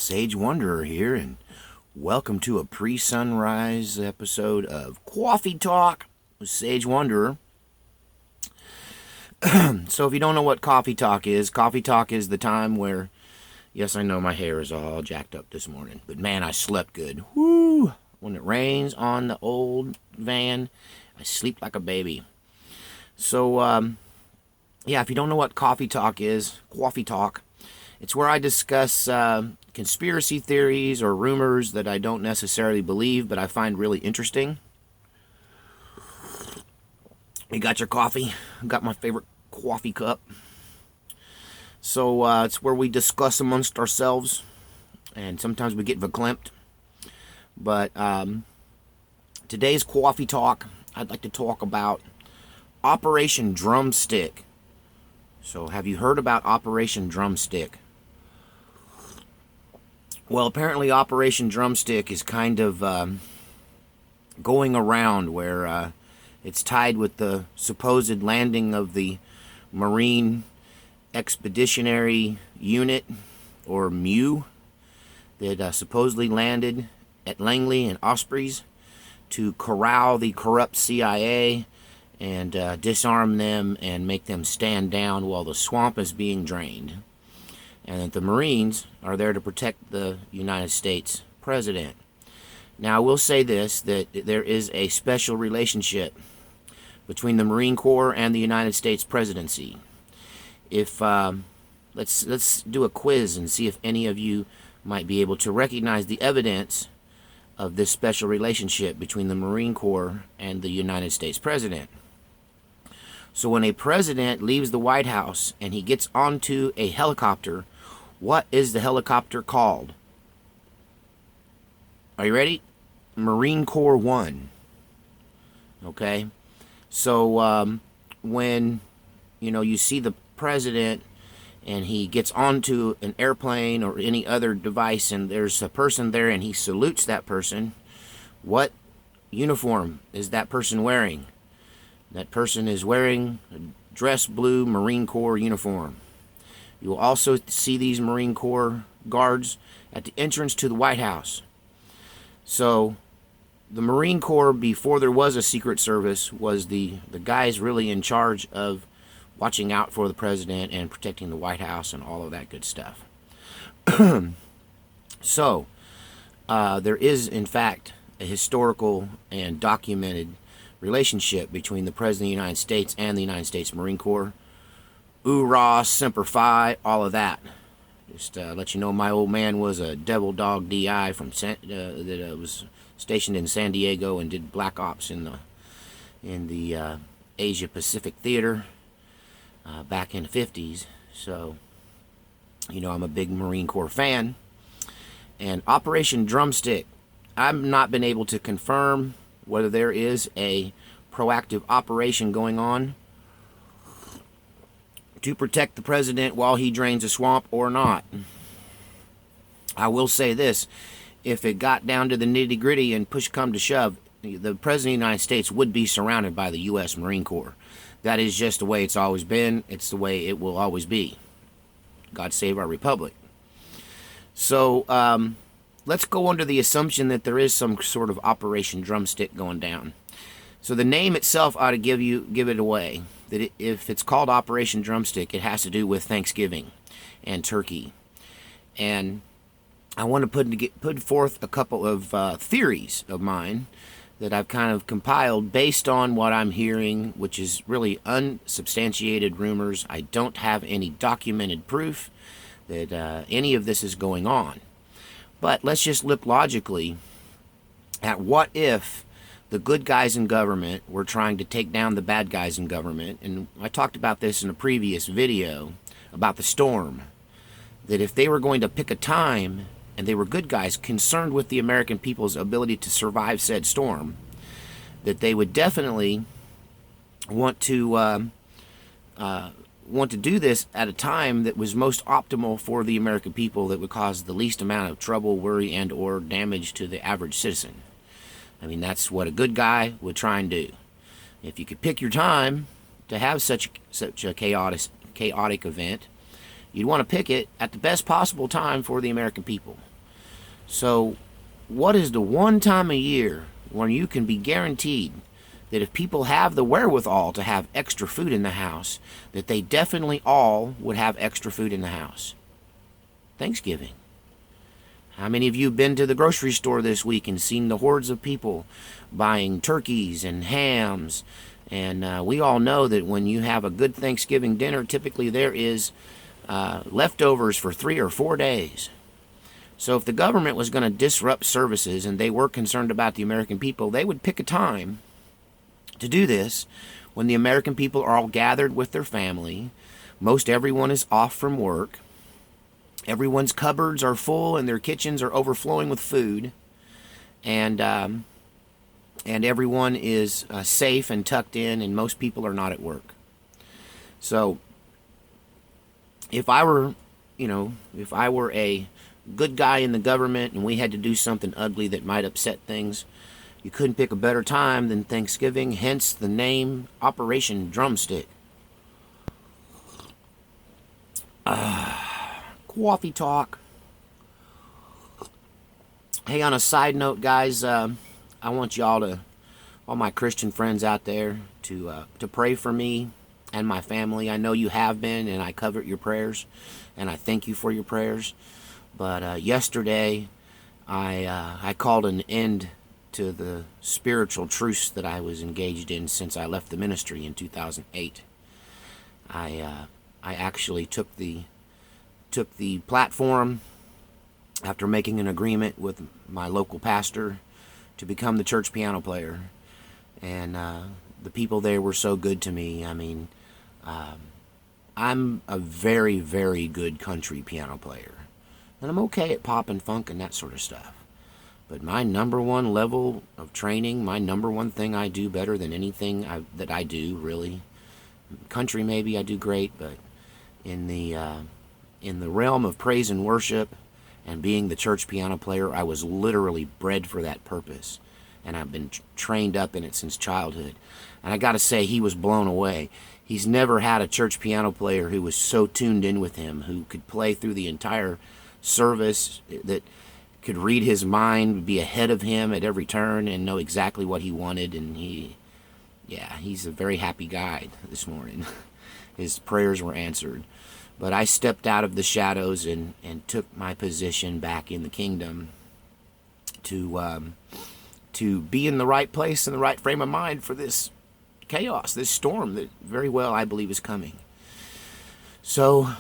Sage Wanderer here, and welcome to a pre-sunrise episode of Coffee Talk with Sage Wanderer. So if you don't know what Coffee Talk is the time where, yes, I know my hair is all jacked up this morning, but man, I slept good. Woo! When it rains on the old van, I sleep like a baby. So, yeah, if you don't know what Coffee Talk is, Coffee Talk, it's where I discuss conspiracy theories or rumors that I don't necessarily believe, but I find really interesting. You got your coffee? I've got my favorite coffee cup. So it's where we discuss amongst ourselves, and sometimes we get verklempt. But today's Coffee Talk, I'd like to talk about Operation Drumstick. So have you heard about Operation Drumstick? Well, apparently Operation Drumstick is kind of going around where it's tied with the supposed landing of the Marine Expeditionary Unit, or MEU, that supposedly landed at Langley and Ospreys to corral the corrupt CIA and disarm them and make them stand down while the swamp is being drained. And that the Marines are there to protect the United States president. Now, I will say this, that there is a special relationship between the Marine Corps and the United States presidency. If let's do a quiz and see if any of you might be able to recognize the evidence of this special relationship between the Marine Corps and the United States president. So when a president leaves the White House and he gets onto a helicopter, what is the helicopter called? Are you ready? Marine Corps One. Okay? So when you see the president and he gets onto an airplane or any other device and there's a person there and he salutes that person, what uniform is that person wearing? That person is wearing a dress blue Marine Corps uniform. You will also see these Marine Corps guards at the entrance to the White House. So the Marine Corps, before there was a Secret Service, was the guys really in charge of watching out for the president and protecting the White House and all of that good stuff. So there is, in fact, a historical and documented relationship between the President of the United States and the United States Marine Corps. Oorah, Semper Fi, all of that. Just let you know, my old man was a devil dog DI from that was stationed in San Diego and did black ops in the Asia Pacific Theater back in the 50s. So, I'm a big Marine Corps fan. And Operation Drumstick, I've not been able to confirm whether there is a proactive operation going on to protect the president while he drains a swamp or not. I will say this, if it got down to the nitty-gritty and push come to shove, the President of the United States would be surrounded by the U.S. Marine Corps. That is just the way it's always been. It's the way it will always be. God save our republic. So, let's go under the assumption that there is some sort of Operation Drumstick going down. So the name itself ought to give it away. That if it's called Operation Drumstick, it has to do with Thanksgiving and turkey. And I want to put forth a couple of theories of mine that I've kind of compiled based on what I'm hearing, which is really unsubstantiated rumors. I don't have any documented proof that any of this is going on. But let's just look logically at what if the good guys in government were trying to take down the bad guys in government. And I talked about this in a previous video about the storm. That if they were going to pick a time and they were good guys concerned with the American people's ability to survive said storm, that they would definitely want to do this at a time that was most optimal for the American people, that would cause the least amount of trouble, worry, and or damage to the average citizen. I mean, that's what a good guy would try and do. If you could pick your time to have such a chaotic event, you'd want to pick it at the best possible time for the American people. So, what is the one time a year when you can be guaranteed that if people have the wherewithal to have extra food in the house, that they definitely all would have extra food in the house? Thanksgiving. How many of you have been to the grocery store this week and seen the hordes of people buying turkeys and hams? And we all know that when you have a good Thanksgiving dinner, typically there is leftovers for 3 or 4 days. So if the government was going to disrupt services and they were concerned about the American people, they would pick a time to do this when the American people are all gathered with their family. Most everyone is off from work. Everyone's cupboards are full and their kitchens are overflowing with food. And everyone is safe and tucked in, and most people are not at work. So if I were a good guy in the government and we had to do something ugly that might upset things, you couldn't pick a better time than Thanksgiving, hence the name Operation Drumstick. Coffee talk. Hey, on a side note, guys, I want y'all all my Christian friends out there, to pray for me and my family. I know you have been, and I covet your prayers, and I thank you for your prayers. But yesterday, I called an end to the spiritual truce that I was engaged in since I left the ministry in 2008. I actually took the platform after making an agreement with my local pastor to become the church piano player. And the people there were so good to me. I mean, I'm a very, very good country piano player. And I'm okay at pop and funk and that sort of stuff. But my number one level of training, my number one thing I do better than anything that I do, really, country maybe I do great, but in the realm of praise and worship and being the church piano player, I was literally bred for that purpose. And I've been trained up in it since childhood. And I got to say, he was blown away. He's never had a church piano player who was so tuned in with him, who could play through the entire service, that could read his mind, be ahead of him at every turn, and know exactly what he wanted. And he's a very happy guy this morning. His prayers were answered. But I stepped out of the shadows and took my position back in the kingdom to be in the right place and the right frame of mind for this chaos, this storm that very well I believe is coming. So,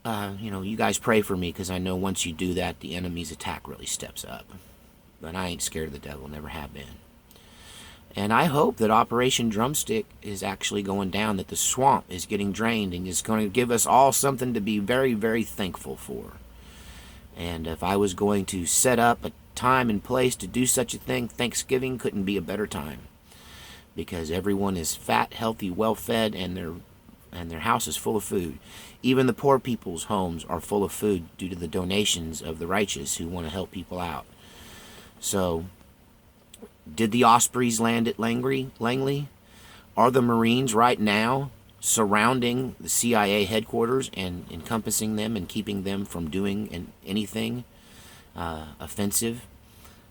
you guys pray for me, because I know once you do that, the enemy's attack really steps up. But I ain't scared of the devil, never have been. And I hope that Operation Drumstick is actually going down, that the swamp is getting drained, and is going to give us all something to be very, very thankful for. And if I was going to set up a time and place to do such a thing, Thanksgiving couldn't be a better time, because everyone is fat, healthy, well-fed, and their house is full of food. Even the poor people's homes are full of food due to the donations of the righteous who want to help people out. So, did the Ospreys land at Langley? Are the Marines right now surrounding the CIA headquarters and encompassing them and keeping them from doing anything offensive?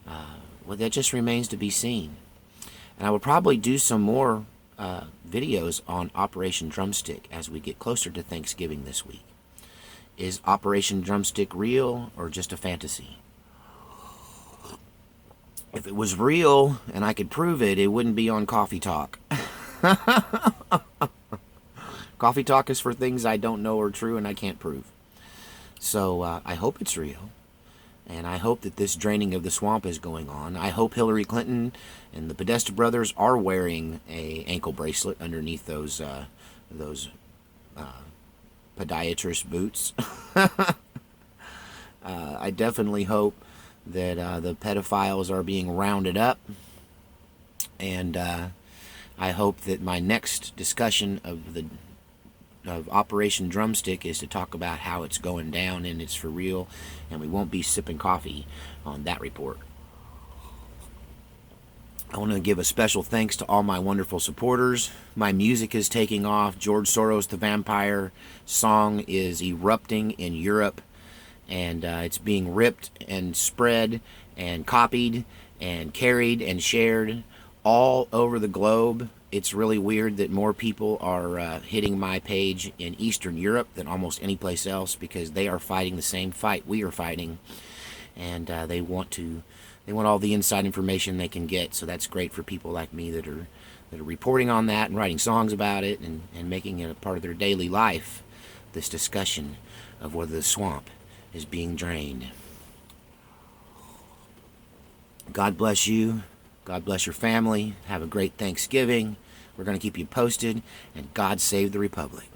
Well, that just remains to be seen. And I will probably do some more videos on Operation Drumstick as we get closer to Thanksgiving this week. Is Operation Drumstick real or just a fantasy? If it was real and I could prove it, it wouldn't be on Coffee Talk. Coffee Talk is for things I don't know are true and I can't prove. So I hope it's real. And I hope that this draining of the swamp is going on. I hope Hillary Clinton and the Podesta brothers are wearing a ankle bracelet underneath those podiatrist boots. I definitely hope that the pedophiles are being rounded up. And I hope that my next discussion of Operation Drumstick is to talk about how it's going down and it's for real, and we won't be sipping coffee on that report. I want to give a special thanks to all my wonderful supporters. My music is taking off. George Soros the Vampire song is erupting in Europe, and it's being ripped and spread and copied and carried and shared all over the globe. It's really weird that more people are hitting my page in Eastern Europe than almost any place else, because they are fighting the same fight we are fighting, and they want all the inside information they can get. So that's great for people like me that are reporting on that and writing songs about it, and making it a part of their daily life, this discussion of whether the swamp is being drained. God bless you. God bless your family. Have a great Thanksgiving. We're going to keep you posted, and God save the Republic.